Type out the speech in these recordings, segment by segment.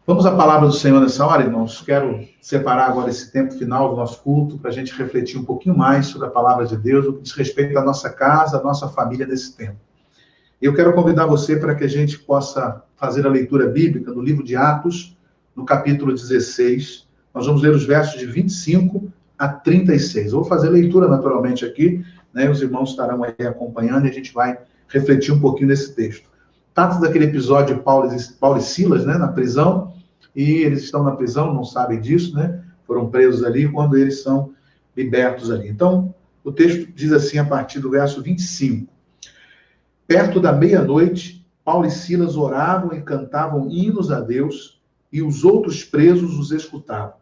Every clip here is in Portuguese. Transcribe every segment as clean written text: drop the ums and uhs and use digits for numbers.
Vamos à palavra do Senhor nessa hora, irmãos. Quero separar agora esse tempo final do nosso culto para a gente refletir um pouquinho mais sobre a palavra de Deus, o que diz respeito à nossa casa, à nossa família nesse tempo. Eu quero convidar você para que a gente possa fazer a leitura bíblica no livro de Atos, no capítulo 16. Nós vamos ler os versos de 25 a 36. Eu vou fazer a leitura naturalmente aqui, né? Os irmãos estarão aí acompanhando e a gente vai refletir um pouquinho nesse texto. Trata daquele episódio de Paulo e Silas, né, na prisão, e eles estão na prisão, não sabem disso, né? Foram presos ali quando eles são libertos ali. Então, o texto diz assim a partir do verso 25. Perto da meia-noite, Paulo e Silas oravam e cantavam hinos a Deus, e os outros presos os escutavam.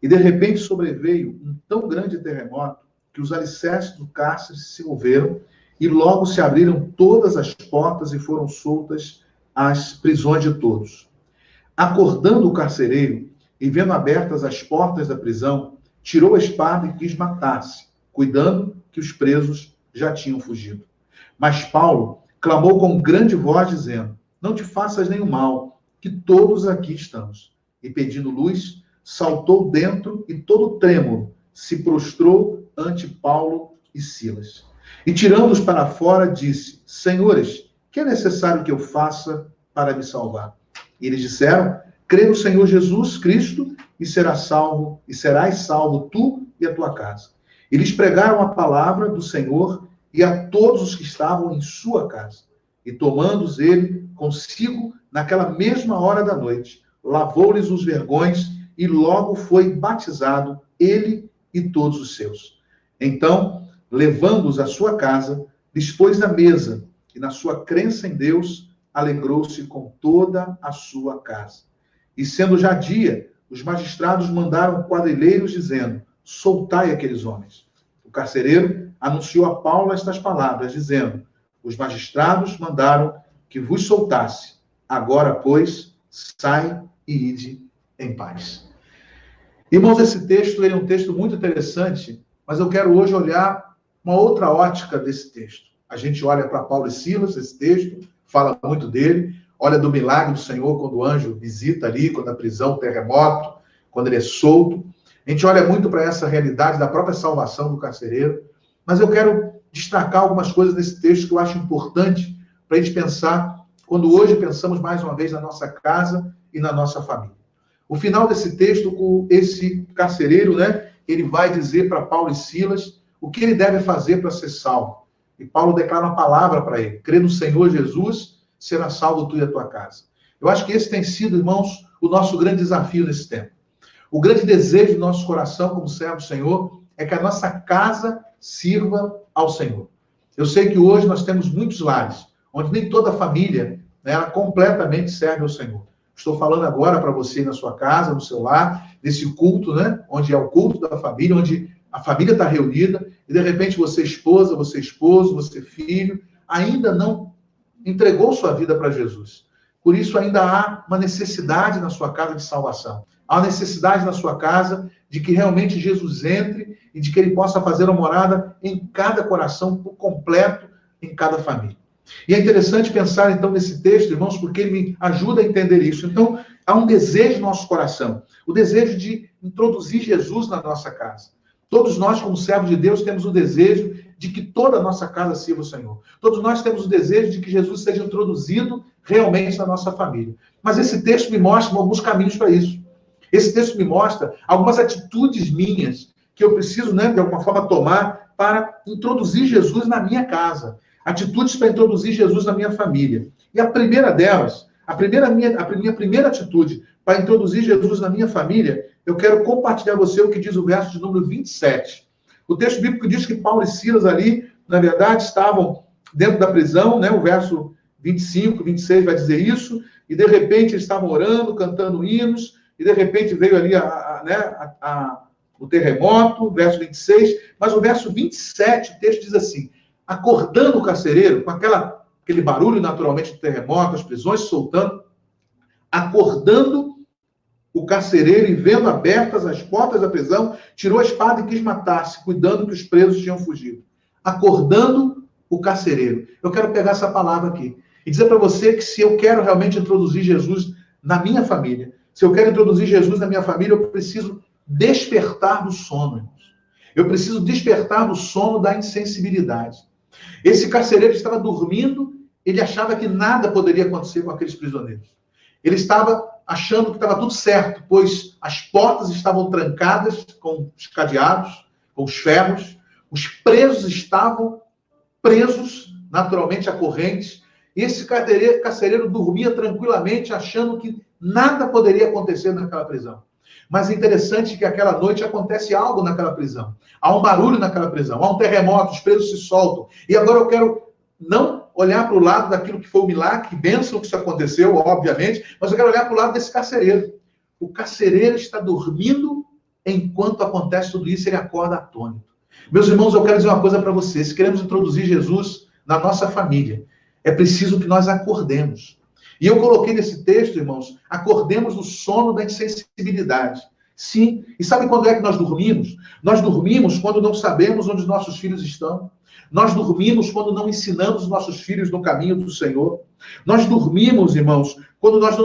E de repente sobreveio um tão grande terremoto que os alicerces do cárcere se moveram e logo se abriram todas as portas e foram soltas as prisões de todos. Acordando o carcereiro e vendo abertas as portas da prisão, tirou a espada e quis matar-se, cuidando que os presos já tinham fugido. Mas Paulo clamou com grande voz, dizendo: não te faças nenhum mal, que todos aqui estamos. E pedindo luz, saltou dentro e todo trêmulo se prostrou ante Paulo e Silas. E tirando-os para fora, disse: senhores, que é necessário que eu faça para me salvar? E eles disseram: crê no Senhor Jesus Cristo e serás salvo tu e a tua casa. E lhes pregaram a palavra do Senhor e a todos os que estavam em sua casa. E tomando-os ele consigo naquela mesma hora da noite, lavou-lhes os vergões e logo foi batizado ele e todos os seus. Então, levando-os à sua casa, lhes pôs na mesa e na sua crença em Deus, alegrou-se com toda a sua casa. E sendo já dia, os magistrados mandaram quadrilheiros dizendo: soltai aqueles homens. O carcereiro anunciou a Paulo estas palavras, dizendo: os magistrados mandaram que vos soltasse. Agora, pois, sai e ide em paz. Irmãos, esse texto é um texto muito interessante, mas eu quero hoje olhar uma outra ótica desse texto. A gente olha para Paulo e Silas, esse texto, fala muito dele, olha do milagre do Senhor quando o anjo visita ali, quando a prisão, o terremoto, quando ele é solto. A gente olha muito para essa realidade da própria salvação do carcereiro, mas eu quero destacar algumas coisas nesse texto que eu acho importante para a gente pensar quando hoje pensamos mais uma vez na nossa casa e na nossa família. O final desse texto, com esse carcereiro, né, ele vai dizer para Paulo e Silas o que ele deve fazer para ser salvo. E Paulo declara uma palavra para ele: crê no Senhor Jesus, será salvo tu e a tua casa. Eu acho que esse tem sido, irmãos, o nosso grande desafio nesse tempo. O grande desejo do nosso coração, como servo do Senhor, é que a nossa casa sirva ao Senhor. Eu sei que hoje nós temos muitos lares, onde nem toda a família, né, ela completamente serve ao Senhor. Estou falando agora para você na sua casa, no seu lar, nesse culto, né, onde é o culto da família, onde a família está reunida, e de repente você esposa, você esposo, você filho, ainda não entregou sua vida para Jesus. Por isso ainda há uma necessidade na sua casa de salvação. Há uma necessidade na sua casa de que realmente Jesus entre e de que ele possa fazer uma morada em cada coração por completo, em cada família. E é interessante pensar então nesse texto, irmãos, porque ele me ajuda a entender isso. Então, há um desejo no nosso coração, o desejo de introduzir Jesus na nossa casa. Todos nós, como servos de Deus, temos o desejo de que toda a nossa casa sirva o Senhor. Todos nós temos o desejo de que Jesus seja introduzido realmente na nossa família. Mas esse texto me mostra alguns caminhos para isso. Esse texto me mostra algumas atitudes minhas que eu preciso, né, de alguma forma, tomar para introduzir Jesus na minha casa. Atitudes para introduzir Jesus na minha família. E a primeira delas, a minha primeira atitude para introduzir Jesus na minha família, eu quero compartilhar com você o que diz o verso de número 27. O texto bíblico diz que Paulo e Silas ali, na verdade, estavam dentro da prisão, né? O verso 25, 26 vai dizer isso, e de repente eles estavam orando, cantando hinos, e de repente veio ali o terremoto, verso 26, mas o verso 27, o texto diz assim: acordando o carcereiro, com aquele barulho naturalmente do terremoto, as prisões se soltando, acordando o carcereiro e vendo abertas as portas da prisão, tirou a espada e quis matar-se, cuidando que os presos tinham fugido. Acordando o carcereiro. Eu quero pegar essa palavra aqui e dizer para você que se eu quero realmente introduzir Jesus na minha família, se eu quero introduzir Jesus na minha família, eu preciso despertar do sono, irmãos. Eu preciso despertar do sono da insensibilidade. Esse carcereiro estava dormindo, ele achava que nada poderia acontecer com aqueles prisioneiros. Ele estava achando que estava tudo certo, pois as portas estavam trancadas com os cadeados, com os ferros, os presos estavam presos, naturalmente, a correntes, e esse carcereiro dormia tranquilamente, achando que nada poderia acontecer naquela prisão. Mas é interessante que aquela noite acontece algo naquela prisão. Há um barulho naquela prisão, há um terremoto, os presos se soltam. E agora eu quero não olhar para o lado daquilo que foi o milagre, que bênção que isso aconteceu, obviamente, mas eu quero olhar para o lado desse carcereiro. O carcereiro está dormindo enquanto acontece tudo isso, ele acorda atônito. Meus irmãos, eu quero dizer uma coisa para vocês. Se queremos introduzir Jesus na nossa família, é preciso que nós acordemos. E eu coloquei nesse texto, irmãos, acordemos do sono da insensibilidade. Sim, e sabe quando é que nós dormimos? Nós dormimos quando não sabemos onde os nossos filhos estão. Nós dormimos quando não ensinamos os nossos filhos no caminho do Senhor. Nós dormimos, irmãos, quando nós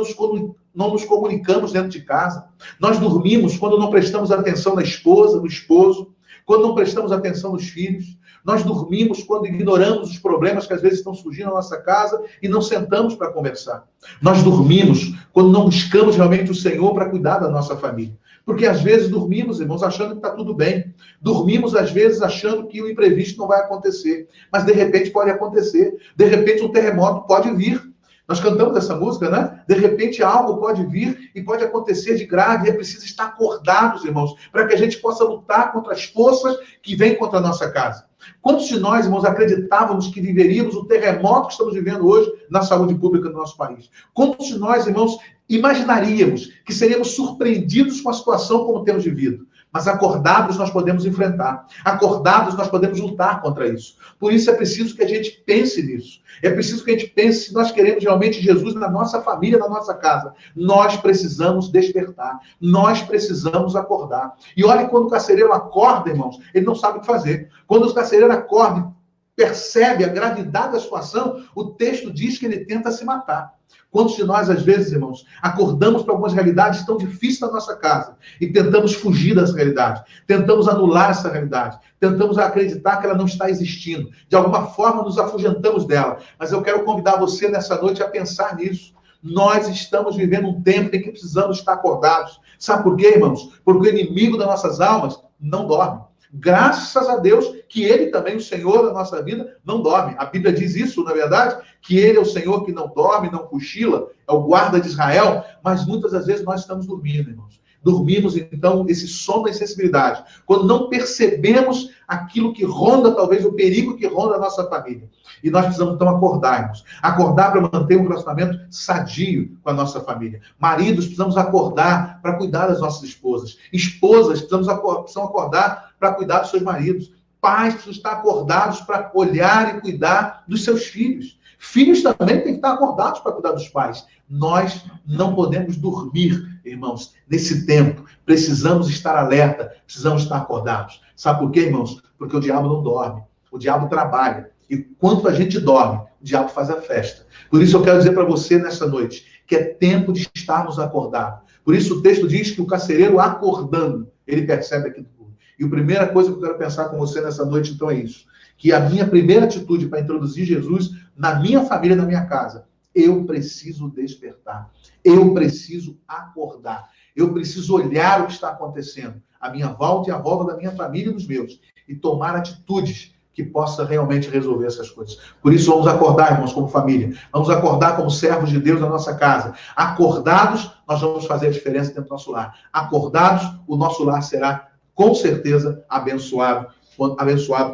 não nos comunicamos dentro de casa. Nós dormimos quando não prestamos atenção na esposa, no esposo, quando não prestamos atenção nos filhos. Nós dormimos quando ignoramos os problemas que às vezes estão surgindo na nossa casa e não sentamos para conversar. Nós dormimos quando não buscamos realmente o Senhor para cuidar da nossa família. Porque às vezes dormimos, irmãos, achando que está tudo bem. Dormimos, às vezes, achando que o imprevisto não vai acontecer. Mas, de repente, pode acontecer. De repente, um terremoto pode vir. Nós cantamos essa música, né? De repente, algo pode vir e pode acontecer de grave. E é preciso estar acordados, irmãos, para que a gente possa lutar contra as forças que vêm contra a nossa casa. Quantos de nós, irmãos, acreditávamos que viveríamos o terremoto que estamos vivendo hoje na saúde pública do nosso país? Quantos de nós, irmãos, imaginaríamos que seríamos surpreendidos com a situação como temos vivido? Mas acordados nós podemos enfrentar. Acordados nós podemos lutar contra isso. Por isso é preciso que a gente pense nisso. É preciso que a gente pense se nós queremos realmente Jesus na nossa família, na nossa casa. Nós precisamos despertar. Nós precisamos acordar. E olha, quando o carcereiro acorda, irmãos, ele não sabe o que fazer. Quando o carcereiro acorda e percebe a gravidade da situação, o texto diz que ele tenta se matar. Quantos de nós, às vezes, irmãos, acordamos para algumas realidades tão difíceis da nossa casa e tentamos fugir dessa realidade, tentamos anular essa realidade, tentamos acreditar que ela não está existindo, de alguma forma nos afugentamos dela. Mas eu quero convidar você nessa noite a pensar nisso. Nós estamos vivendo um tempo em que precisamos estar acordados. Sabe por quê, irmãos? Porque o inimigo das nossas almas não dorme. Graças a Deus que ele também, o Senhor da nossa vida, não dorme. A Bíblia diz isso, na verdade, que ele é o Senhor que não dorme, não cochila, é o guarda de Israel, mas muitas das vezes nós estamos dormindo, irmãos. Dormimos, então, esse sono da insensibilidade, quando não percebemos aquilo que ronda, talvez, o perigo que ronda a nossa família. E nós precisamos, então, acordarmos. Acordar para manter um relacionamento sadio com a nossa família. Maridos, precisamos acordar para cuidar das nossas esposas. Esposas, precisam acordar para cuidar dos seus maridos. Pais precisam estar acordados para olhar e cuidar dos seus filhos. Filhos também têm que estar acordados para cuidar dos pais. Nós não podemos dormir, irmãos, nesse tempo. Precisamos estar alerta, precisamos estar acordados. Sabe por quê, irmãos? Porque o diabo não dorme. O diabo trabalha. E quando a gente dorme, o diabo faz a festa. Por isso eu quero dizer para você nessa noite que é tempo de estarmos acordados. Por isso o texto diz que o carcereiro acordando, ele percebe aquilo tudo. E a primeira coisa que eu quero pensar com você nessa noite, então, é isso. Que a minha primeira atitude para introduzir Jesus na minha família, na minha casa, eu preciso despertar. Eu preciso acordar. Eu preciso olhar o que está acontecendo à minha volta e à volta da minha família e dos meus. E tomar atitudes que possa realmente resolver essas coisas. Por isso, vamos acordar, irmãos, como família. Vamos acordar como servos de Deus na nossa casa. Acordados, nós vamos fazer a diferença dentro do nosso lar. Acordados, o nosso lar será, com certeza, abençoado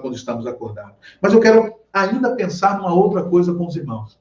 quando estamos acordados. Mas eu quero ainda pensar numa outra coisa com os irmãos.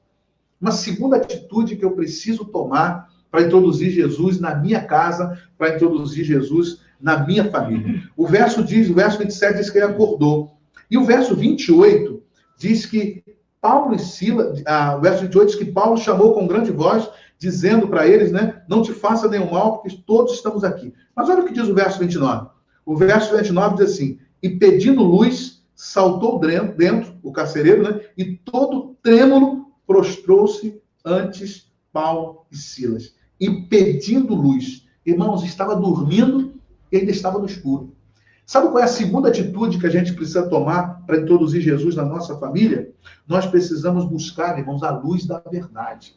Uma segunda atitude que eu preciso tomar para introduzir Jesus na minha casa, para introduzir Jesus na minha família. O verso 27 diz que ele acordou. E o verso 28 diz que Paulo e Silas, o verso 28 diz que Paulo chamou com grande voz, dizendo para eles, né, não te faça nenhum mal, porque todos estamos aqui. Mas olha o que diz o verso 29. O verso 29 diz assim, e pedindo luz, saltou dentro o carcereiro, né, e todo trêmulo prostrou-se antes Paulo e Silas. e pedindo luz. Irmãos, estava dormindo e ainda estava no escuro. Sabe qual é a segunda atitude que a gente precisa tomar para introduzir Jesus na nossa família? Nós precisamos buscar, irmãos, a luz da verdade.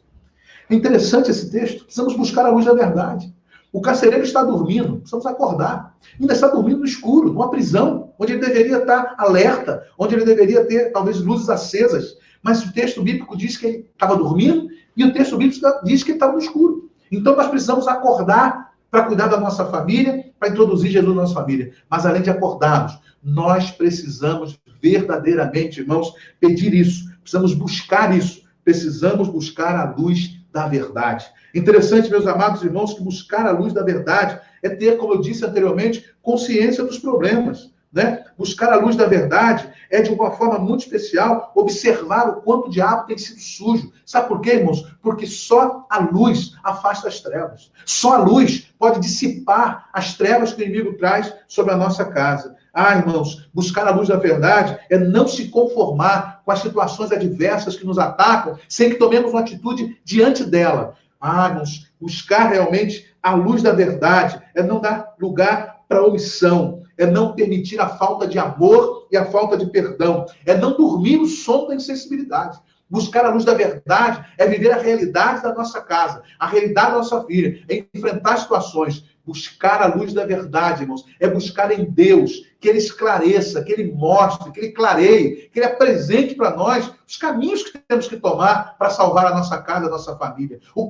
É interessante esse texto. Precisamos buscar a luz da verdade. O carcereiro está dormindo, precisamos acordar. Ainda está dormindo no escuro, numa prisão, onde ele deveria estar alerta, onde ele deveria ter, talvez, luzes acesas. Mas o texto bíblico diz que ele estava dormindo e o texto bíblico diz que ele estava no escuro. Então, nós precisamos acordar para cuidar da nossa família, para introduzir Jesus na nossa família. Mas, além de acordarmos, nós precisamos verdadeiramente, irmãos, pedir isso. Precisamos buscar isso. Precisamos buscar a luz da verdade. Interessante, meus amados irmãos, que buscar a luz da verdade é ter, como eu disse anteriormente, consciência dos problemas, né? Buscar a luz da verdade é, de uma forma muito especial, observar o quanto o diabo tem sido sujo. Sabe por quê, irmãos? Porque só a luz afasta as trevas. Só a luz pode dissipar as trevas que o inimigo traz sobre a nossa casa. Ah, irmãos, buscar a luz da verdade é não se conformar com as situações adversas que nos atacam, sem que tomemos uma atitude diante dela. Ah, irmãos, buscar realmente a luz da verdade é não dar lugar para omissão, é não permitir a falta de amor e a falta de perdão, é não dormir o sono da insensibilidade. Buscar a luz da verdade é viver a realidade da nossa casa, a realidade da nossa vida, é enfrentar situações. Buscar a luz da verdade, irmãos, é buscar em Deus que Ele esclareça, que Ele mostre, que Ele clareie, que Ele apresente para nós os caminhos que temos que tomar para salvar a nossa casa, a nossa família. Os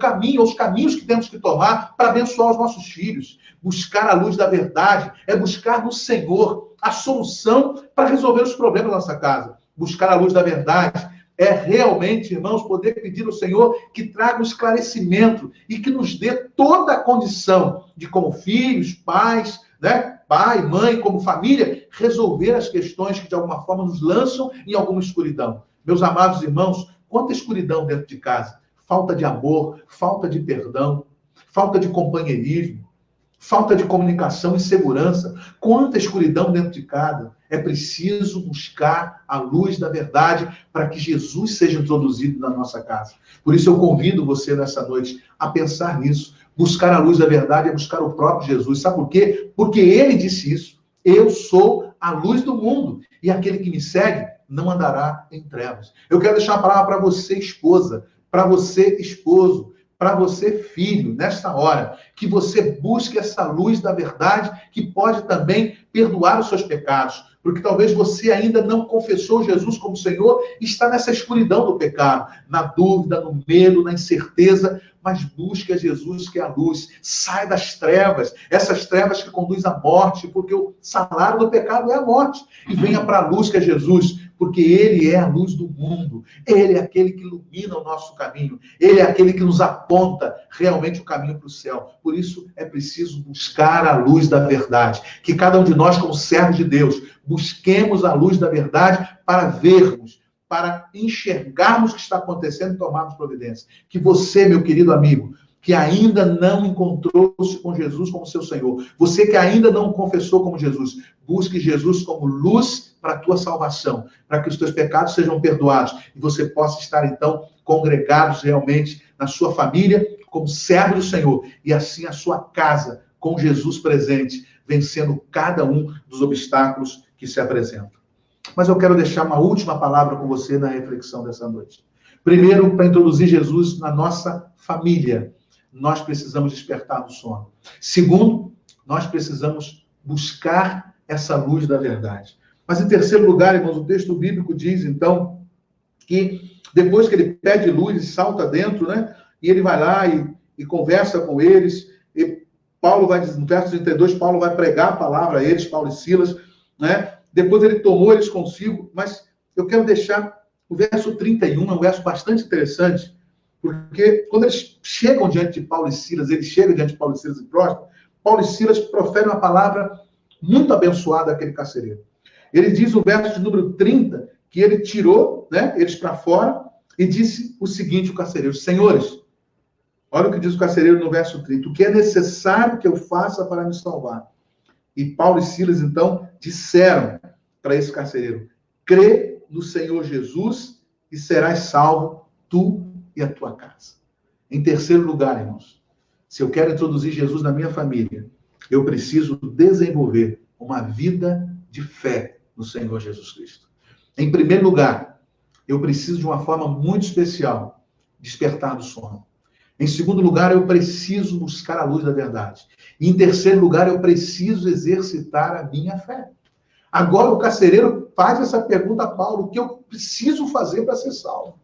caminhos que temos que tomar para abençoar os nossos filhos. Buscar a luz da verdade é buscar no Senhor a solução para resolver os problemas da nossa casa. Buscar a luz da verdade é realmente, irmãos, poder pedir ao Senhor que traga um esclarecimento e que nos dê toda a condição de, como filhos, pais, né? Pai, mãe, como família, resolver as questões que de alguma forma nos lançam em alguma escuridão. Meus amados irmãos, quanta escuridão dentro de casa. Falta de amor, falta de perdão, falta de companheirismo, falta de comunicação e segurança. Quanta escuridão dentro de casa. É preciso buscar a luz da verdade para que Jesus seja introduzido na nossa casa. Por isso eu convido você nessa noite a pensar nisso. Buscar a luz da verdade é buscar o próprio Jesus. Sabe por quê? Porque ele disse isso. Eu sou a luz do mundo e aquele que me segue não andará em trevas. Eu quero deixar uma palavra para você, esposa, para você, esposo, para você, filho, nesta hora, que você busque essa luz da verdade que pode também perdoar os seus pecados, porque talvez você ainda não confessou Jesus como Senhor e está nessa escuridão do pecado, na dúvida, no medo, na incerteza, mas busque a Jesus que é a luz, sai das trevas, essas trevas que conduzem à morte, porque o salário do pecado é a morte, e venha para a luz que é Jesus, porque Ele é a luz do mundo, Ele é aquele que ilumina o nosso caminho, Ele é aquele que nos aponta realmente o caminho para o céu. Por isso é preciso buscar a luz da verdade, que cada um de nós, como servos de Deus, busquemos a luz da verdade para vermos, para enxergarmos o que está acontecendo e tomarmos providência. Que você, meu querido amigo, que ainda não encontrou-se com Jesus como seu Senhor, você que ainda não confessou como Jesus, busque Jesus como luz para a tua salvação, para que os teus pecados sejam perdoados e você possa estar, então, congregados realmente na sua família, como servo do Senhor, e assim a sua casa, com Jesus presente, vencendo cada um dos obstáculos que se apresentam. Mas eu quero deixar uma última palavra com você na reflexão dessa noite. Primeiro, para introduzir Jesus na nossa família, nós precisamos despertar do sono. Segundo, nós precisamos buscar essa luz da verdade. Mas em terceiro lugar, irmãos, o texto bíblico diz, então, que depois que ele pede luz e salta dentro, né? E ele vai lá e conversa com eles, e Paulo vai, no verso 32, Paulo vai pregar a palavra a eles, Paulo e Silas, né? Depois ele tomou eles consigo, mas eu quero deixar o verso 31, é um verso bastante interessante, porque quando eles chegam diante de Paulo e Silas, eles chegam diante de Paulo e Silas e Próspero, Paulo e Silas proferem uma palavra muito abençoada àquele carcereiro. Ele diz no verso de número 30, que ele tirou, né, eles para fora e disse o seguinte, o carcereiro: senhores, olha o que diz o carcereiro no verso 30, o que é necessário que eu faça para me salvar? E Paulo e Silas, então, disseram para esse carcereiro: crê no Senhor Jesus e serás salvo, tu e a tua casa. Em terceiro lugar, irmãos, se eu quero introduzir Jesus na minha família, eu preciso desenvolver uma vida de fé no Senhor Jesus Cristo. Em primeiro lugar, eu preciso de uma forma muito especial despertar do sono. Em segundo lugar, eu preciso buscar a luz da verdade. E em terceiro lugar, eu preciso exercitar a minha fé. Agora o carcereiro faz essa pergunta a Paulo: o que eu preciso fazer para ser salvo?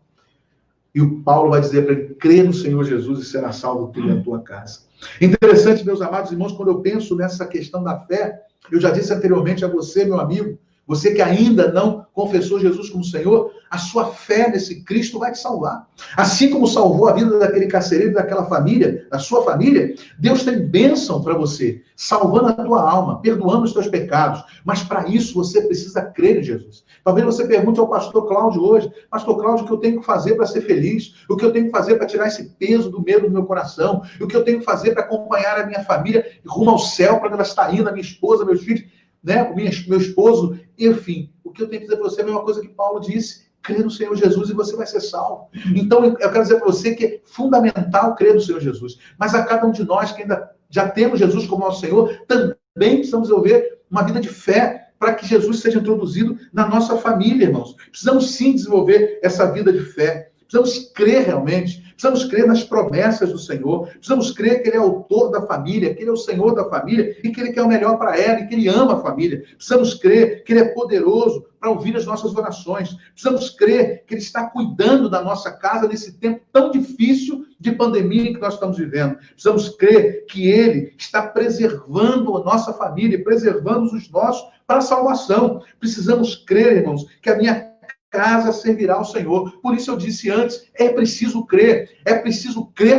E o Paulo vai dizer para ele: crê no Senhor Jesus e será salvo tu e a tua casa. Interessante, meus amados irmãos, quando eu penso nessa questão da fé, eu já disse anteriormente a você, meu amigo, você que ainda não confessou Jesus como Senhor, a sua fé nesse Cristo vai te salvar. Assim como salvou a vida daquele carcereiro, daquela família, da sua família, Deus tem bênção para você, salvando a tua alma, perdoando os teus pecados. Mas para isso você precisa crer em Jesus. Talvez você pergunte ao pastor Cláudio hoje: pastor Cláudio, o que eu tenho que fazer para ser feliz? O que eu tenho que fazer para tirar esse peso do medo do meu coração? O que eu tenho que fazer para acompanhar a minha família rumo ao céu, para ela estar indo, a minha esposa, meus filhos, né, meu esposo, enfim, o que eu tenho que dizer para você é a mesma coisa que Paulo disse: crê no Senhor Jesus e você vai ser salvo. Então, eu quero dizer para você que é fundamental crer no Senhor Jesus, mas a cada um de nós que ainda já temos Jesus como nosso Senhor, também precisamos desenvolver uma vida de fé para que Jesus seja introduzido na nossa família, irmãos. Precisamos sim desenvolver essa vida de fé. Precisamos crer realmente, precisamos crer nas promessas do Senhor, precisamos crer que Ele é autor da família, que Ele é o Senhor da família e que Ele quer o melhor para ela e que Ele ama a família. Precisamos crer que Ele é poderoso para ouvir as nossas orações. Precisamos crer que Ele está cuidando da nossa casa nesse tempo tão difícil de pandemia que nós estamos vivendo. Precisamos crer que Ele está preservando a nossa família, preservando os nossos para a salvação. Precisamos crer, irmãos, que a minha casa servirá ao Senhor. Por isso eu disse antes, é preciso crer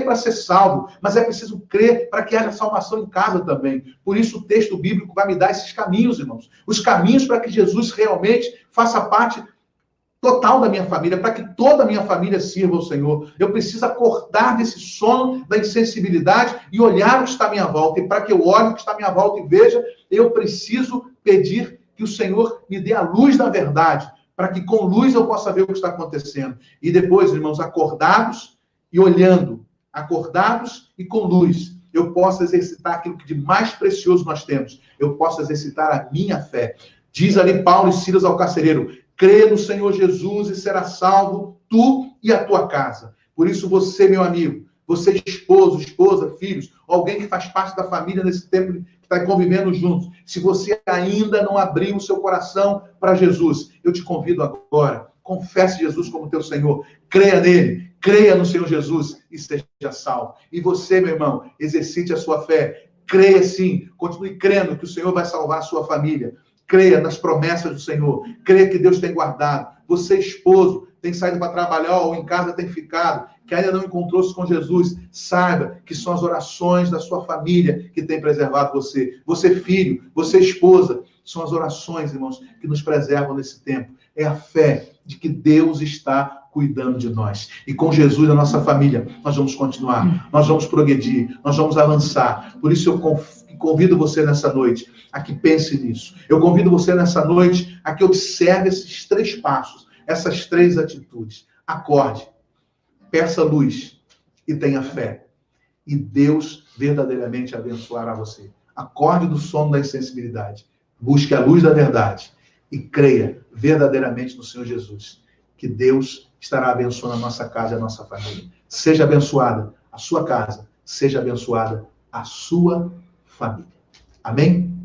para ser salvo, mas é preciso crer para que haja salvação em casa também. Por isso o texto bíblico vai me dar esses caminhos, irmãos, os caminhos para que Jesus realmente faça parte total da minha família, para que toda a minha família sirva ao Senhor. Eu preciso acordar desse sono da insensibilidade e olhar o que está à minha volta, e para que eu olhe o que está à minha volta e veja, eu preciso pedir que o Senhor me dê a luz da verdade, para que com luz eu possa ver o que está acontecendo. E depois, irmãos, acordados e olhando, acordados e com luz, eu posso exercitar aquilo que de mais precioso nós temos. Eu posso exercitar a minha fé. Diz ali Paulo e Silas ao carcereiro: crê no Senhor Jesus e será salvo tu e a tua casa. Por isso você, meu amigo, você esposo, esposa, filhos, alguém que faz parte da família nesse tempo que está convivendo juntos, se você ainda não abriu o seu coração para Jesus, eu te convido agora, confesse Jesus como teu Senhor, creia nele, creia no Senhor Jesus e seja salvo. E você, meu irmão, exercite a sua fé, creia sim, continue crendo que o Senhor vai salvar a sua família, creia nas promessas do Senhor, creia que Deus tem guardado. Você, esposo, tem saído para trabalhar ou em casa tem ficado, que ainda não encontrou-se com Jesus, saiba que são as orações da sua família que têm preservado você. Você, filho, você, esposa, são as orações, irmãos, que nos preservam nesse tempo. É a fé de que Deus está cuidando de nós. E com Jesus na nossa família, nós vamos continuar, nós vamos progredir, nós vamos avançar. Por isso eu convido você nessa noite a que pense nisso. Eu convido você nessa noite a que observe esses 3 passos, essas 3 atitudes. Acorde, peça luz e tenha fé. E Deus verdadeiramente abençoará você. Acorde do sono da insensibilidade. Busque a luz da verdade. E creia verdadeiramente no Senhor Jesus. Que Deus estará abençoando a nossa casa e a nossa família. Seja abençoada a sua casa. Seja abençoada a sua família. Amém?